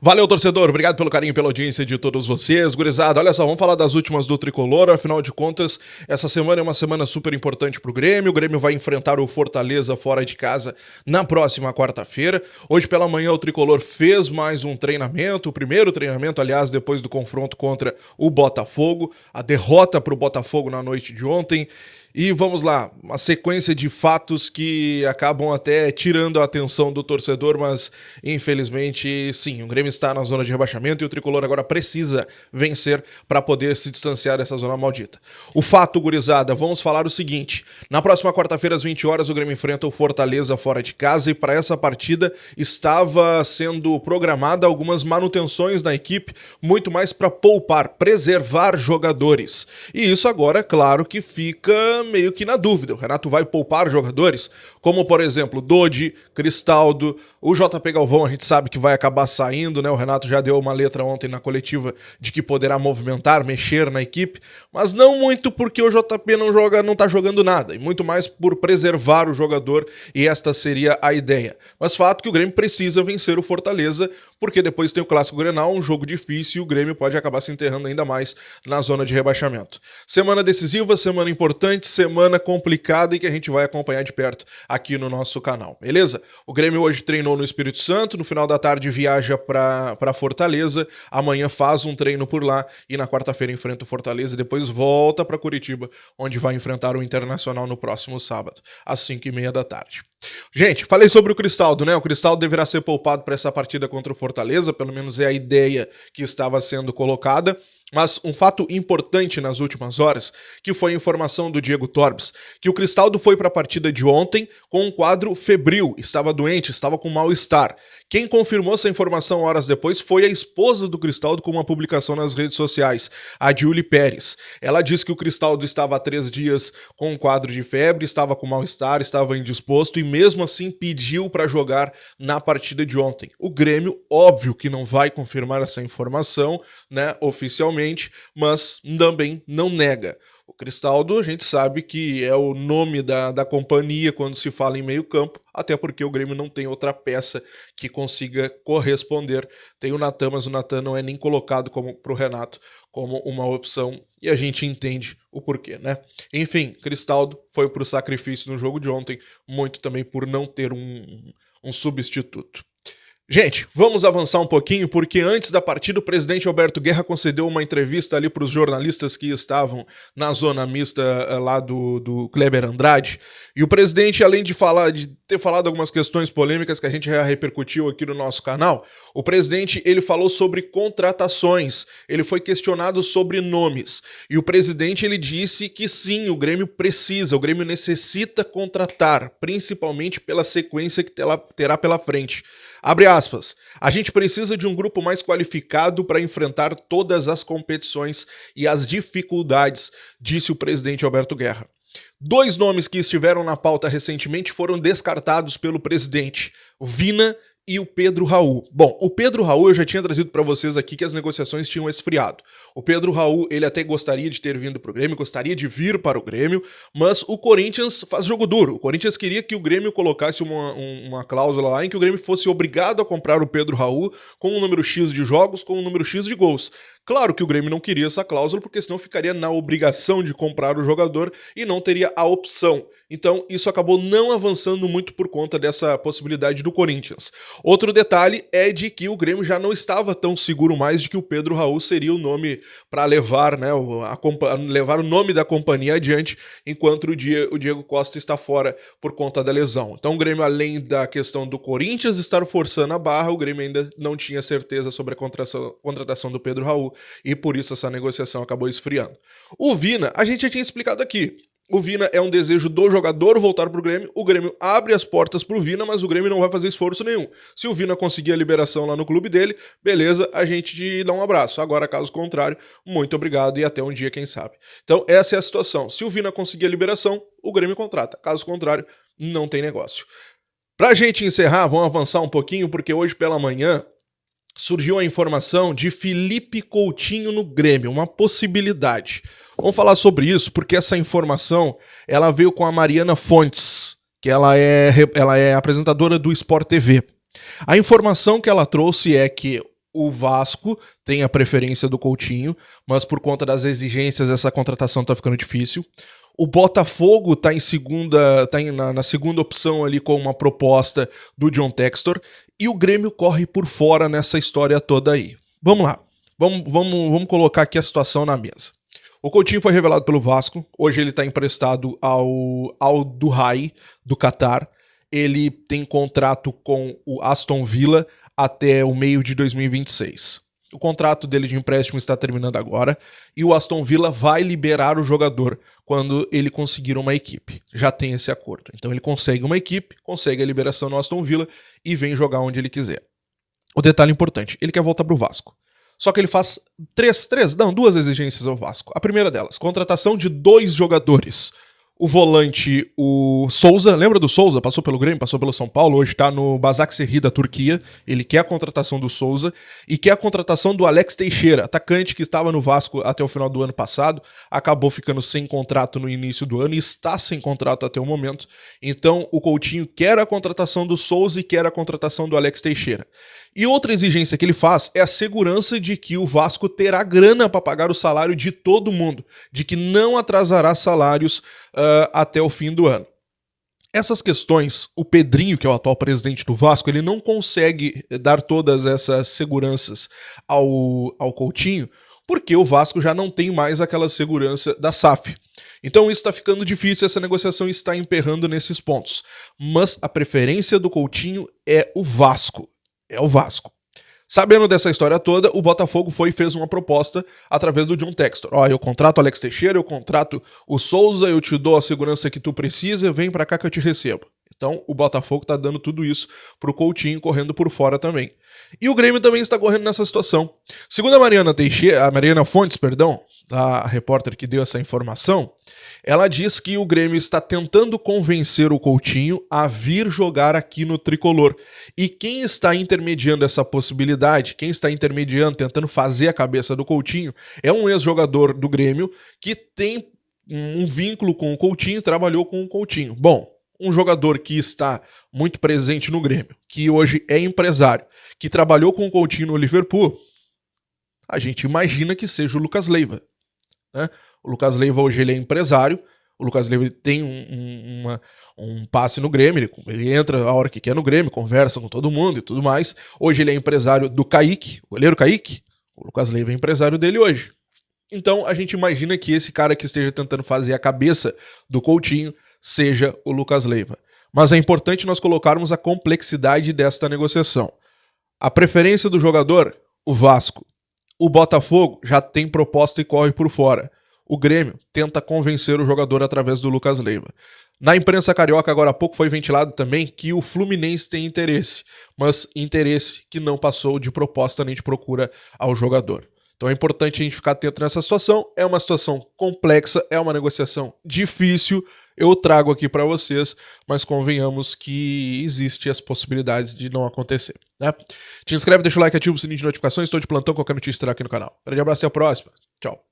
Valeu, torcedor. Obrigado pelo carinho e pela audiência de todos vocês. Gurizada, olha só, vamos falar das últimas do Tricolor. Afinal de contas, essa semana é uma semana super importante pro Grêmio. O Grêmio vai enfrentar o Fortaleza fora de casa na próxima quarta-feira. Hoje pela manhã o Tricolor fez mais um treinamento, o primeiro treinamento, aliás, depois do confronto contra o Botafogo. A derrota pro Botafogo na noite de ontem. E vamos lá, uma sequência de fatos que acabam até tirando a atenção do torcedor, mas infelizmente sim, o Grêmio está na zona de rebaixamento e o Tricolor agora precisa vencer para poder se distanciar dessa zona maldita. O fato, gurizada, vamos falar o seguinte: na próxima quarta-feira às 20 horas o Grêmio enfrenta o Fortaleza fora de casa e para essa partida estava sendo programada algumas manutenções na equipe, muito mais para poupar, preservar jogadores. E isso agora, claro que fica meio que na dúvida. O Renato vai poupar jogadores, como por exemplo Dodi, Cristaldo, o JP Galvão a gente sabe que vai acabar saindo, né? O Renato já deu uma letra ontem na coletiva de que poderá movimentar, mexer na equipe, mas não muito porque o JP não tá jogando nada, e muito mais por preservar o jogador, e esta seria a ideia. Mas fato que o Grêmio precisa vencer o Fortaleza, porque depois tem o Clássico Grenal, um jogo difícil, e o Grêmio pode acabar se enterrando ainda mais na zona de rebaixamento. Semana decisiva, semana importante, semana complicada e que a gente vai acompanhar de perto aqui no nosso canal, beleza? O Grêmio hoje treinou no Espírito Santo, no final da tarde viaja para Fortaleza, amanhã faz um treino por lá e na quarta-feira enfrenta o Fortaleza e depois volta para Curitiba, onde vai enfrentar o Internacional no próximo sábado, às 5h30 da tarde. Gente, falei sobre o Cristaldo, né? O Cristaldo deverá ser poupado para essa partida contra o Fortaleza, pelo menos é a ideia que estava sendo colocada. Mas um fato importante nas últimas horas, que foi a informação do Diego Torbes, que o Cristaldo foi para a partida de ontem com um quadro febril, estava doente, estava com mal-estar. Quem confirmou essa informação horas depois foi a esposa do Cristaldo com uma publicação nas redes sociais, a Julie Pérez. Ela disse que o Cristaldo estava há 3 dias com um quadro de febre, estava com mal-estar, estava indisposto e mesmo assim pediu para jogar na partida de ontem. O Grêmio, óbvio que não vai confirmar essa informação, né, oficialmente, mas também não nega. O Cristaldo, a gente sabe que é o nome da companhia quando se fala em meio campo, até porque o Grêmio não tem outra peça que consiga corresponder. Tem o Natan, mas o Natan não é nem colocado para o Renato como uma opção, e a gente entende o porquê, né? Enfim, Cristaldo foi para o sacrifício no jogo de ontem, muito também por não ter um substituto. Gente, vamos avançar um pouquinho, porque antes da partida o presidente Alberto Guerra concedeu uma entrevista ali para os jornalistas que estavam na zona mista lá do Kleber Andrade, e o presidente, além de ter falado algumas questões polêmicas que a gente já repercutiu aqui no nosso canal, o presidente ele falou sobre contratações, ele foi questionado sobre nomes, e o presidente ele disse que sim, o Grêmio necessita contratar, principalmente pela sequência que terá pela frente. Abre aspas, a gente precisa de um grupo mais qualificado para enfrentar todas as competições e as dificuldades, disse o presidente Alberto Guerra. 2 nomes que estiveram na pauta recentemente foram descartados pelo presidente, o Vina e o Pedro Raul. Bom, o Pedro Raul eu já tinha trazido para vocês aqui que as negociações tinham esfriado. O Pedro Raul, ele até gostaria de ter vindo para o Grêmio, gostaria de vir para o Grêmio, mas o Corinthians faz jogo duro. O Corinthians queria que o Grêmio colocasse uma cláusula lá em que o Grêmio fosse obrigado a comprar o Pedro Raul com um número X de jogos, com um número X de gols. Claro que o Grêmio não queria essa cláusula, porque senão ficaria na obrigação de comprar o jogador e não teria a opção. Então, isso acabou não avançando muito por conta dessa possibilidade do Corinthians. Outro detalhe é de que o Grêmio já não estava tão seguro mais de que o Pedro Raul seria o nome para levar, né, levar o nome da companhia adiante, enquanto o Diego Costa está fora por conta da lesão. Então, o Grêmio, além da questão do Corinthians estar forçando a barra, o Grêmio ainda não tinha certeza sobre a contratação do Pedro Raul, e por isso essa negociação acabou esfriando. O Vina, a gente já tinha explicado aqui. O Vina é um desejo do jogador voltar pro Grêmio, o Grêmio abre as portas pro Vina, mas o Grêmio não vai fazer esforço nenhum. Se o Vina conseguir a liberação lá no clube dele, beleza, a gente te dá um abraço. Agora, caso contrário, muito obrigado e até um dia, quem sabe. Então, essa é a situação. Se o Vina conseguir a liberação, o Grêmio contrata. Caso contrário, não tem negócio. Pra gente encerrar, vamos avançar um pouquinho, porque hoje pela manhã surgiu a informação de Felipe Coutinho no Grêmio, uma possibilidade. Vamos falar sobre isso, porque essa informação ela veio com a Mariana Fontes, que ela é apresentadora do Sport TV. A informação que ela trouxe é que O Vasco tem a preferência do Coutinho, mas por conta das exigências essa contratação tá ficando difícil. O Botafogo tá na segunda opção ali com uma proposta do John Textor, e o Grêmio corre por fora nessa história toda aí. Vamos lá, vamos colocar aqui a situação na mesa. O Coutinho foi revelado pelo Vasco, hoje ele está emprestado ao Duhai, do Catar. Ele tem contrato com o Aston Villa até o meio de 2026. O contrato dele de empréstimo está terminando agora e o Aston Villa vai liberar o jogador quando ele conseguir uma equipe. Já tem esse acordo. Então ele consegue uma equipe, consegue a liberação no Aston Villa e vem jogar onde ele quiser. O detalhe importante, ele quer voltar pro Vasco. Só que ele faz duas exigências ao Vasco. A primeira delas, contratação de 2 jogadores. O volante, o Souza, lembra do Souza? Passou pelo Grêmio, passou pelo São Paulo, hoje tá no Başakşehir da Turquia. Ele quer a contratação do Souza e quer a contratação do Alex Teixeira, atacante que estava no Vasco até o final do ano passado, acabou ficando sem contrato no início do ano e está sem contrato até o momento. Então o Coutinho quer a contratação do Souza e quer a contratação do Alex Teixeira. E outra exigência que ele faz é a segurança de que o Vasco terá grana para pagar o salário de todo mundo, de que não atrasará salários até o fim do ano. Essas questões, o Pedrinho, que é o atual presidente do Vasco, ele não consegue dar todas essas seguranças ao Coutinho, porque o Vasco já não tem mais aquela segurança da SAF. Então isso está ficando difícil, essa negociação está emperrando nesses pontos. Mas a preferência do Coutinho é o Vasco. É o Vasco. Sabendo dessa história toda, o Botafogo foi e fez uma proposta através do John Textor. Ó, eu contrato o Alex Teixeira, eu contrato o Souza, eu te dou a segurança que tu precisa, vem pra cá que eu te recebo. Então o Botafogo tá dando tudo isso pro Coutinho correndo por fora também. E o Grêmio também está correndo nessa situação. Segundo a Mariana Fontes, a repórter que deu essa informação, ela diz que o Grêmio está tentando convencer o Coutinho a vir jogar aqui no Tricolor. E quem está intermediando essa possibilidade, quem está intermediando, tentando fazer a cabeça do Coutinho, é um ex-jogador do Grêmio que tem um vínculo com o Coutinho, trabalhou com o Coutinho. Bom, um jogador que está muito presente no Grêmio, que hoje é empresário, que trabalhou com o Coutinho no Liverpool, a gente imagina que seja o Lucas Leiva. Né? O Lucas Leiva hoje ele é empresário, o Lucas Leiva tem um passe no Grêmio, ele entra a hora que quer no Grêmio, conversa com todo mundo e tudo mais. Hoje ele é empresário do Kaique, o goleiro Kaique, o Lucas Leiva é empresário dele hoje. Então a gente imagina que esse cara que esteja tentando fazer a cabeça do Coutinho seja o Lucas Leiva. Mas é importante nós colocarmos a complexidade desta negociação. A preferência do jogador, o Vasco. O Botafogo já tem proposta e corre por fora. O Grêmio tenta convencer o jogador através do Lucas Leiva. Na imprensa carioca, agora há pouco, foi ventilado também que o Fluminense tem interesse, mas interesse que não passou de proposta nem de procura ao jogador. Então é importante a gente ficar atento nessa situação. É uma situação complexa, é uma negociação difícil. Eu trago aqui para vocês, mas convenhamos que existem as possibilidades de não acontecer. Né? Te inscreve, deixa o like, ativa o sininho de notificações. Estou de plantão, qualquer notícia estará aqui no canal. Grande abraço e até a próxima. Tchau.